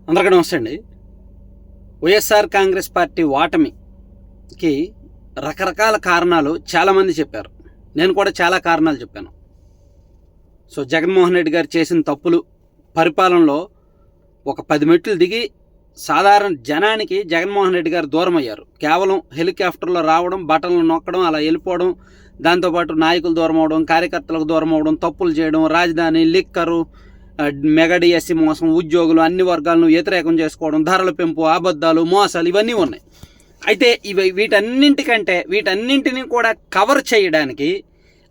అందరికీ నమస్తే అండి. వైఎస్ఆర్ కాంగ్రెస్ పార్టీ ఓటమికి రకరకాల కారణాలు చాలామంది చెప్పారు. నేను కూడా చాలా కారణాలు చెప్పాను. జగన్మోహన్ రెడ్డి గారు చేసిన తప్పులు, పరిపాలనలో ఒక 10 మెట్లు దిగి సాధారణ జనానికి జగన్మోహన్ రెడ్డి గారు దూరం అయ్యారు. కేవలం హెలికాప్టర్లో రావడం, బటన్లు నొక్కడం, అలా వెళ్ళిపోవడం, దాంతోపాటు నాయకులు దూరం అవడం, కార్యకర్తలకు దూరం అవడం, తప్పులు చేయడం, రాజధాని, లిక్కరు, మెగా డిఎస్సి మోసం, ఉద్యోగులు అన్ని వర్గాలను వ్యతిరేకం చేసుకోవడం, ధరల పెంపు, అబద్ధాలు, మోసాలు ఇవన్నీ ఉన్నాయి. అయితే వీటన్నింటినీ కూడా కవర్ చేయడానికి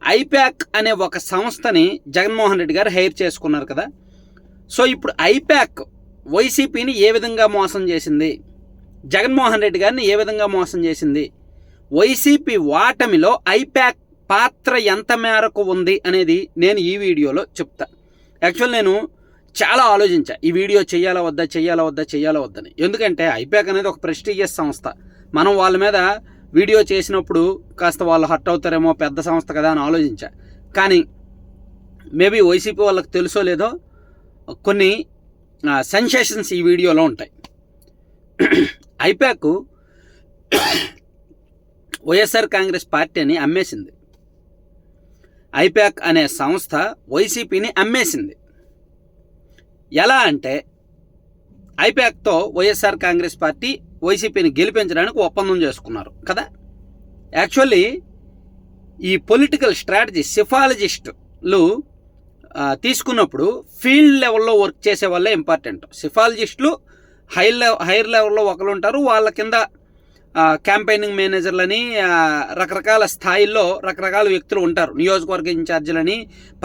ఐప్యాక్ అనే ఒక సంస్థని జగన్మోహన్ రెడ్డి గారు హైర్ చేసుకున్నారు కదా. ఇప్పుడు ఐప్యాక్ వైసీపీని ఏ విధంగా మోసం చేసింది, జగన్మోహన్ రెడ్డి గారిని ఏ విధంగా మోసం చేసింది, వైసీపీ ఓటమిలో ఐప్యాక్ పాత్ర ఎంత మేరకు ఉంది అనేది నేను ఈ వీడియోలో చెప్తా. యాక్చువల్ నేను చాలా ఆలోచించా, ఈ వీడియో చేయాలా వద్దని. ఎందుకంటే ఐప్యాక్ అనేది ఒక ప్రెస్టీజియస్ సంస్థ. మనం వాళ్ళ మీద వీడియో చేసినప్పుడు కాస్త వాళ్ళు హర్ట్ అవుతారేమో, పెద్ద సంస్థ కదా అని ఆలోచించా. కానీ మేబీ వైసీపీ వాళ్ళకి తెలుసో లేదో కొన్ని సెన్సేషన్స్ ఈ వీడియోలో ఉంటాయి. ఐప్యాక్ వైఎస్ఆర్ కాంగ్రెస్ పార్టీని అమ్మేసింది. ఐప్యాక్ అనే సంస్థ వైసీపీని అమ్మేసింది. ఎలా అంటే ఐప్యాక్తో వైఎస్ఆర్ కాంగ్రెస్ పార్టీ వైసీపీని గెలిపించడానికి ఒప్పందం చేసుకున్నారు కదా. యాక్చువల్లీ ఈ పొలిటికల్ స్ట్రాటజీ సిఫాలజిస్టులు తీసుకున్నప్పుడు ఫీల్డ్ లెవెల్లో వర్క్ చేసే వాళ్ళే ఇంపార్టెంట్. సిఫాలజిస్టులు హైర్ లెవెల్లో ఒకరు ఉంటారు, వాళ్ళ కింద క్యాంపెయినింగ్ మేనేజర్లని, రకరకాల స్థాయిల్లో రకరకాల వ్యక్తులు ఉంటారు. నియోజకవర్గ ఇన్ఛార్జీలని,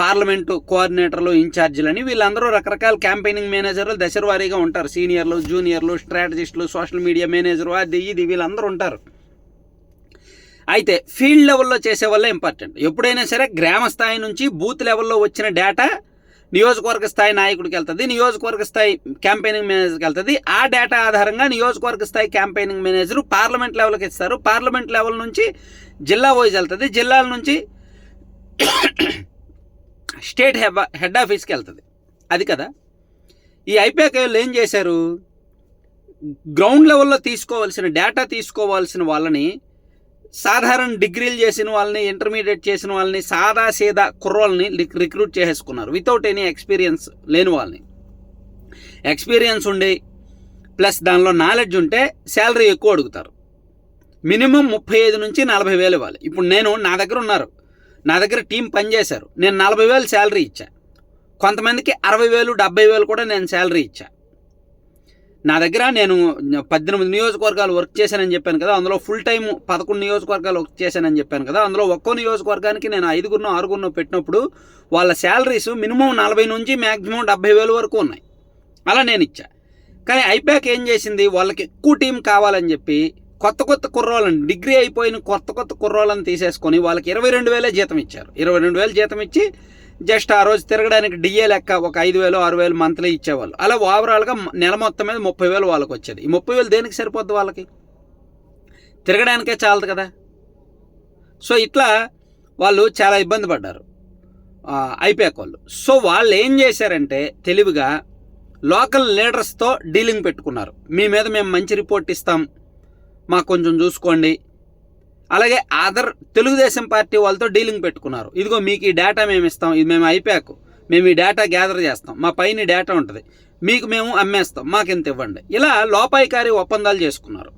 పార్లమెంటు కోఆర్డినేటర్లు, ఇన్ఛార్జీలని, వీళ్ళందరూ రకరకాల క్యాంపెయినింగ్ మేనేజర్లు దశలవారీగా ఉంటారు. సీనియర్లు, జూనియర్లు, స్ట్రాటజిస్టులు, సోషల్ మీడియా మేనేజరు, అది ఇది వీళ్ళందరూ ఉంటారు. అయితే ఫీల్డ్ లెవెల్లో చేసే వాళ్ళే ఇంపార్టెంట్. ఎప్పుడైనా సరే గ్రామ స్థాయి నుంచి బూత్ లెవెల్లో వచ్చిన డేటా నియోజకవర్గ స్థాయి నాయకుడికి వెళ్తుంది, నియోజకవర్గ స్థాయి క్యాంపెయినింగ్ మేనేజర్కి వెళ్తుంది. ఆ డేటా ఆధారంగా నియోజకవర్గ స్థాయి క్యాంపెయినింగ్ మేనేజరు పార్లమెంట్ లెవెల్కి ఇస్తారు. పార్లమెంట్ లెవెల్ నుంచి జిల్లా వైజ్ వెళ్తుంది, జిల్లాల నుంచి స్టేట్ హెడ్ ఆఫీస్కి వెళ్తుంది. అది కదా. ఈ ఐప్యాక్ ఏం చేశారు, గ్రౌండ్ లెవెల్లో తీసుకోవాల్సిన వాళ్ళని, సాధారణ డిగ్రీలు చేసిన వాళ్ళని, ఇంటర్మీడియట్ చేసిన వాళ్ళని, సాదా సీదా కుర్రోళ్ళని రిక్రూట్ చేసేసుకున్నారు. వితౌట్ ఎనీ ఎక్స్పీరియన్స్ లేని వాళ్ళని. ఎక్స్పీరియన్స్ ఉండి ప్లస్ దానిలో నాలెడ్జ్ ఉంటే శాలరీ ఎక్కువ అడుగుతారు. మినిమం 35 నుంచి 40 వేలు ఇవ్వాలి. ఇప్పుడు నా దగ్గర ఉన్నారు, నా దగ్గర టీం పనిచేశారు, నేను 40 వేలు శాలరీ ఇచ్చా. కొంతమందికి 60 వేలు 70 వేలు కూడా నేను శాలరీ ఇచ్చా. నా దగ్గర నేను 18 నియోజకవర్గాలు వర్క్ చేశానని చెప్పాను కదా, అందులో ఫుల్ టైం 11 నియోజకవర్గాలు వర్క్ చేశానని చెప్పాను కదా. అందులో ఒక్కో నియోజకవర్గానికి నేను 5గురినో 6గురినో పెట్టినప్పుడు వాళ్ళ శాలరీస్ మినిమం 40 నుంచి మ్యాక్సిమం 70 వేలు వరకు ఉన్నాయి. అలా నేను ఇచ్చా. కానీ ఐప్యాక్ ఏం చేసింది, వాళ్ళకి ఎక్కువ టీం కావాలని చెప్పి కొత్త కుర్రోళ్ళని, డిగ్రీ అయిపోయిన కొత్త కుర్రోళ్ళని తీసేసుకొని వాళ్ళకి 22 వేలే జీతం ఇచ్చారు. 22 వేలు జీతం ఇచ్చి జస్ట్ ఆ రోజు తిరగడానికి డిఏ లెక్క ఒక 5 వేలు 6 వేలు మంత్లీ ఇచ్చేవాళ్ళు. అలా ఓవరాల్గా నెల మొత్తం మీద 30 వేలు వాళ్ళకి వచ్చేది. ఈ 30 వేలు దేనికి సరిపోద్ది, వాళ్ళకి తిరగడానికే చాలదు కదా. ఇట్లా వాళ్ళు చాలా ఇబ్బంది పడ్డారు ఐప్యాక్ వాళ్ళు. వాళ్ళు ఏం చేశారంటే తెలివిగా లోకల్ లీడర్స్తో డీలింగ్ పెట్టుకున్నారు. మీ మీద మేము మంచి రిపోర్ట్ ఇస్తాం, మాకు కొంచెం చూసుకోండి. అలాగే తెలుగుదేశం పార్టీ వాళ్ళతో డీలింగ్ పెట్టుకున్నారు. ఇదిగో మీకు ఈ డేటా మేము ఇస్తాం, ఇది మేము ఐప్యాక్, మేము ఈ డేటా గ్యాదర్ చేస్తాం, మా పైన డేటా ఉంటుంది, మీకు మేము అమ్మేస్తాం, మాకు ఎంత ఇవ్వండి. ఇలా లోపాయికారి ఒప్పందాలు చేసుకున్నారు.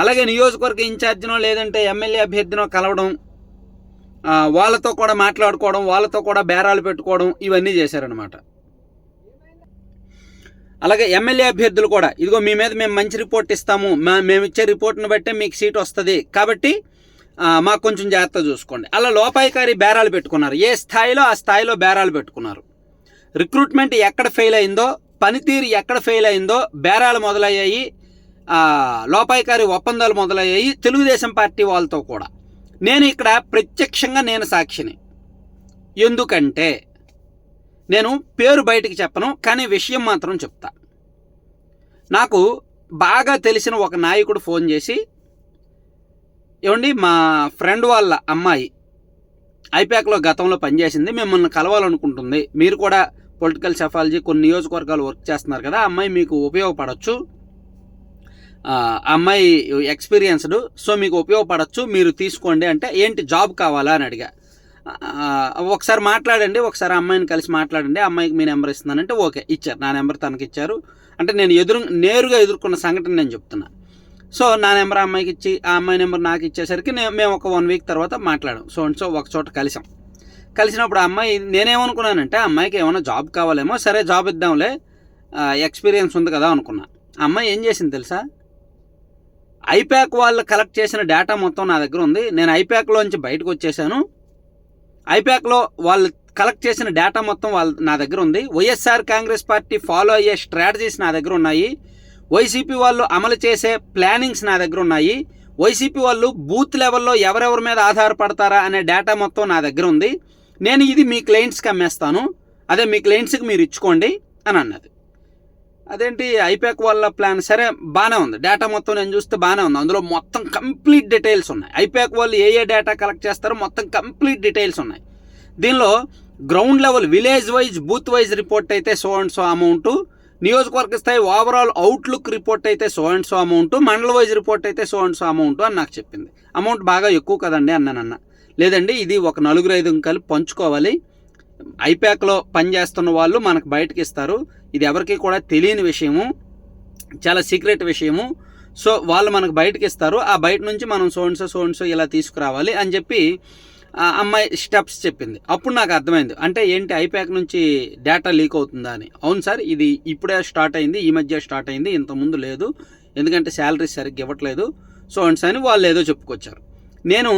అలాగే నియోజకవర్గ ఇన్ఛార్జినో లేదంటే ఎమ్మెల్యే అభ్యర్థినో కలవడం, వాళ్ళతో కూడా మాట్లాడుకోవడం, వాళ్ళతో కూడా బేరాలు పెట్టుకోవడం, ఇవన్నీ చేశారనమాట. అలాగే ఎమ్మెల్యే అభ్యర్థులు కూడా ఇదిగో మీ మీద మేము మంచి రిపోర్ట్ ఇస్తాము, మేము ఇచ్చే రిపోర్ట్ని బట్టే మీకు సీట్ వస్తుంది, కాబట్టి మాకు కొంచెం జాగ్రత్త చూసుకోండి. అలా లోపాయికారి బేరాలు పెట్టుకున్నారు. ఏ స్థాయిలో ఆ స్థాయిలో బేరాలు పెట్టుకున్నారు. రిక్రూట్మెంట్ ఎక్కడ ఫెయిల్ అయిందో, పనితీరు ఎక్కడ ఫెయిల్ అయిందో బేరాలు మొదలయ్యాయి, లోపాయికారి ఒప్పందాలు మొదలయ్యాయి తెలుగుదేశం పార్టీ వాళ్ళతో కూడా. నేను ఇక్కడ ప్రత్యక్షంగా నేను సాక్షిని. ఎందుకంటే నేను పేరు బయటికి చెప్పను, కానీ విషయం మాత్రం చెప్తా. నాకు బాగా తెలిసిన ఒక నాయకుడు ఫోన్ చేసి, ఏమండి మా ఫ్రెండ్ వాళ్ళ అమ్మాయి ఐప్యాక్లో గతంలో పనిచేసింది, మిమ్మల్ని కలవాలనుకుంటుంది, మీరు కూడా పొలిటికల్ సెఫాలజీ కొన్ని నియోజకవర్గాలు వర్క్ చేస్తున్నారు కదా, ఆ అమ్మాయి మీకు ఉపయోగపడవచ్చు, ఆ అమ్మాయి ఎక్స్పీరియన్స్డ్, సో మీకు ఉపయోగపడవచ్చు, మీరు తీసుకోండి అంటే ఏంటి జాబ్ కావాలా అని అడిగా. ఒకసారి మాట్లాడండి, ఒకసారి అమ్మాయిని కలిసి మాట్లాడండి, అమ్మాయికి మీ నెంబర్ ఇస్తున్నానంటే ఓకే ఇచ్చారు. నా నెంబర్ తనకి ఇచ్చారు. అంటే నేను నేరుగా ఎదుర్కొన్న సంఘటన నేను చెప్తున్నా. సో నా నెంబర్ అమ్మాయికి ఇచ్చి ఆ అమ్మాయి నెంబర్ నాకు ఇచ్చేసరికి మేము ఒక 1 వీక్ తర్వాత మాట్లాడాం. సో ఒక చోట కలిసినప్పుడు ఆ అమ్మాయి, నేనేమనుకున్నానంటే అమ్మాయికి ఏమైనా జాబ్ కావాలేమో, సరే జాబ్ ఇద్దాంలే, ఎక్స్పీరియన్స్ ఉంది కదా అనుకున్నా. అమ్మాయి ఏం చేసింది తెలుసా, ఐప్యాక్ వాళ్ళు కలెక్ట్ చేసిన డేటా మొత్తం నా దగ్గర ఉంది, నేను ఐప్యాక్లోంచి బయటకు వచ్చేసాను, ఐప్యాక్లో వాళ్ళు కలెక్ట్ చేసిన డేటా మొత్తం నా దగ్గర ఉంది, వైఎస్ఆర్ కాంగ్రెస్ పార్టీ ఫాలో అయ్యే స్ట్రాటజీస్ నా దగ్గర ఉన్నాయి, వైసీపీ వాళ్ళు అమలు చేసే ప్లానింగ్స్ నా దగ్గర ఉన్నాయి, వైసీపీ వాళ్ళు బూత్ లెవెల్లో ఎవరెవరి మీద ఆధారపడతారా అనే డేటా మొత్తం నా దగ్గర ఉంది, నేను ఇది మీ క్లయింట్స్కి అమ్మేస్తాను, అదే మీ క్లయింట్స్కి మీరు ఇచ్చుకోండి అని అన్నది. అదేంటి ఐప్యాక్ వాళ్ళ ప్లాన్, సరే బాగానే ఉంది, డేటా మొత్తం నేను చూస్తే బాగానే ఉంది, అందులో మొత్తం కంప్లీట్ డీటెయిల్స్ ఉన్నాయి, ఐప్యాక్ వాళ్ళు ఏ డేటా కలెక్ట్ చేస్తారో మొత్తం కంప్లీట్ డీటెయిల్స్ ఉన్నాయి. దీనిలో ground level village wise booth wise report అయితే సో అండ్ సో అమౌంట్, నియోజకవర్గ స్థాయి ఓవరాల్ అవుట్లుక్ రిపోర్ట్ అయితే సో అండ్ సో అమౌంట్, మండల వైజ్ రిపోర్ట్ అయితే సో అండ్ సో అమౌంట్ అని నాకు చెప్పింది. అమౌంట్ బాగా ఎక్కువ కదండి అన్నానన్న. లేదండి, ఇది ఒక 4-5 కలిపి పంచుకోవాలి, ఐప్యాక్లో పనిచేస్తున్న వాళ్ళు మనకు బయటకి ఇస్తారు, ఇది ఎవరికి కూడా తెలియని విషయము, చాలా సీక్రెట్ విషయము, సో వాళ్ళు మనకు బయటకి ఇస్తారు, ఆ బయట నుంచి మనం సో అండ్ సో ఇలా తీసుకురావాలి అని చెప్పి అమ్మాయి స్టెప్స్ చెప్పింది. అప్పుడు నాకు అర్థమైంది, అంటే ఏంటి ఐప్యాక్ నుంచి డేటా లీక్ అవుతుందా అని. అవును సార్, ఇది ఇప్పుడే స్టార్ట్ అయింది, ఈ మధ్య స్టార్ట్ అయింది, ఇంతకుముందు లేదు, ఎందుకంటే శాలరీ సరిగ్గా ఇవ్వట్లేదు, సో అండ్స్ అని వాళ్ళు ఏదో చెప్పుకొచ్చారు. నేను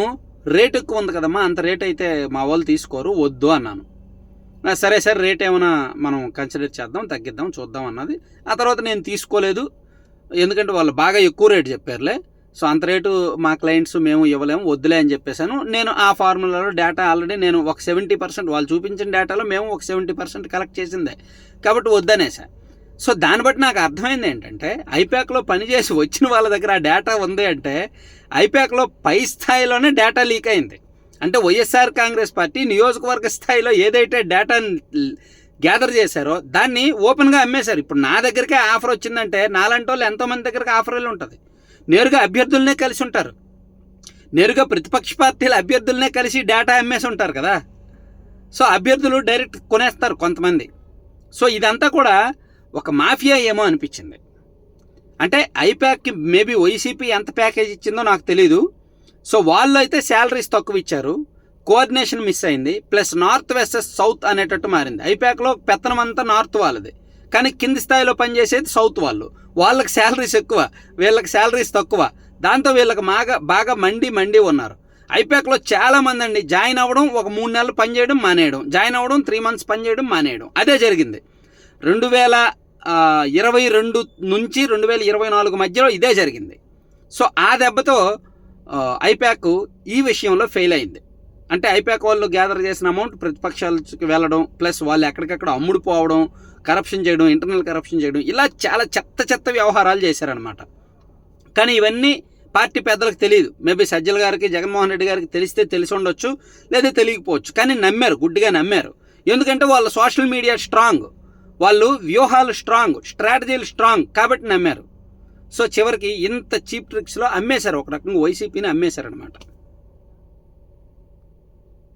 రేట్ ఎక్కువ ఉంది కదమ్మా, అంత రేట్ అయితే మా వాళ్ళు తీసుకోరు, వద్దు అన్నాను. సరే సార్, రేట్ ఏమైనా మనం కన్సిడర్ చేద్దాం, తగ్గిద్దాం, చూద్దాం అన్నది. ఆ తర్వాత నేను తీసుకోలేదు, ఎందుకంటే వాళ్ళు బాగా ఎక్కువ రేటు చెప్పారులే, సో అంత రేటు మా క్లయింట్స్ మేము ఇవ్వలేము, వద్దులే అని చెప్పేశాను. నేను ఆ ఫార్ములాలో డేటా ఆల్రెడీ నేను ఒక 70%, వాళ్ళు చూపించిన డేటాలో మేము ఒక 70% కలెక్ట్ చేసిందే, కాబట్టి వద్దనేసా. సో దాన్ని బట్టి నాకు అర్థమైంది ఏంటంటే, ఐప్యాక్లో పనిచేసి వచ్చిన వాళ్ళ దగ్గర ఆ డేటా ఉంది అంటే ఐప్యాక్లో పై స్థాయిలోనే డేటా లీక్ అయింది. అంటే వైఎస్ఆర్ కాంగ్రెస్ పార్టీ నియోజకవర్గ స్థాయిలో ఏదైతే డేటాని గ్యాదర్ చేశారో దాన్ని ఓపెన్గా అమ్మేశారు. ఇప్పుడు నా దగ్గరికే ఆఫర్ వచ్చిందంటే నాలాంటి వాళ్ళు ఎంతోమంది దగ్గరికి ఆఫర్ వెళ్ళి ఉంటుంది. నేరుగా అభ్యర్థులనే కలిసి ఉంటారు, నేరుగా ప్రతిపక్ష పార్టీల అభ్యర్థులనే కలిసి డేటా అమ్మేసి ఉంటారు కదా, సో అభ్యర్థులు డైరెక్ట్ కొనేస్తారు కొంతమంది. సో ఇదంతా కూడా ఒక మాఫియా ఏమో అనిపించింది. అంటే ఐప్యాక్కి మేబీ వైసీపీ ఎంత ప్యాకేజ్ ఇచ్చిందో నాకు తెలీదు. సో వాళ్ళు అయితే శాలరీస్ తక్కువ ఇచ్చారు, కోఆర్డినేషన్ మిస్ అయింది, ప్లస్ నార్త్ వెస్టెస్ సౌత్ అనేటట్టు మారింది. ఐప్యాక్లో పెత్తనం అంతా నార్త్ వాళ్ళది, కానీ కింది స్థాయిలో పనిచేసేది సౌత్ వాళ్ళు. వాళ్ళకి శాలరీస్ ఎక్కువ, వీళ్ళకి శాలరీస్ తక్కువ, దాంతో వీళ్ళకి బాగా మండి ఉన్నారు. ఐప్యాక్లో చాలామంది అండి జాయిన్ అవ్వడం, ఒక 3 నెలలు పనిచేయడం మానేయడం, జాయిన్ అవ్వడం 3 months పనిచేయడం మానేయడం, అదే జరిగింది. 2022 నుంచి 2024 మధ్యలో ఇదే జరిగింది. సో ఆ దెబ్బతో ఐప్యాక్ ఈ విషయంలో ఫెయిల్ అయింది. అంటే ఐప్యాక్ వాళ్ళు గ్యాదర్ చేసిన అమౌంట్ ప్రతిపక్షాలకు వెళ్ళడం, ప్లస్ వాళ్ళు ఎక్కడికక్కడ అమ్ముడుపోవడం, కరప్షన్ చేయడం, ఇంటర్నల్ కరప్షన్ చేయడం, ఇలా చాలా చెత్త వ్యవహారాలు చేశారనమాట. కానీ ఇవన్నీ పార్టీ పెద్దలకు తెలియదు. మేబీ సజ్జల గారికి, జగన్మోహన్ రెడ్డి గారికి తెలిసి ఉండొచ్చు, లేదా తెలియకపోవచ్చు, కానీ నమ్మారు, గుడ్డిగా నమ్మారు. ఎందుకంటే వాళ్ళ సోషల్ మీడియా స్ట్రాంగ్, వాళ్ళు వ్యూహాలు స్ట్రాంగ్, స్ట్రాటజీలు స్ట్రాంగ్, కాబట్టి నమ్మారు. సో చివరికి ఇంత చీప్ ట్రిక్స్లో అమ్మేశారు, ఒక రకంగా వైసీపీని అమ్మేశారనమాట.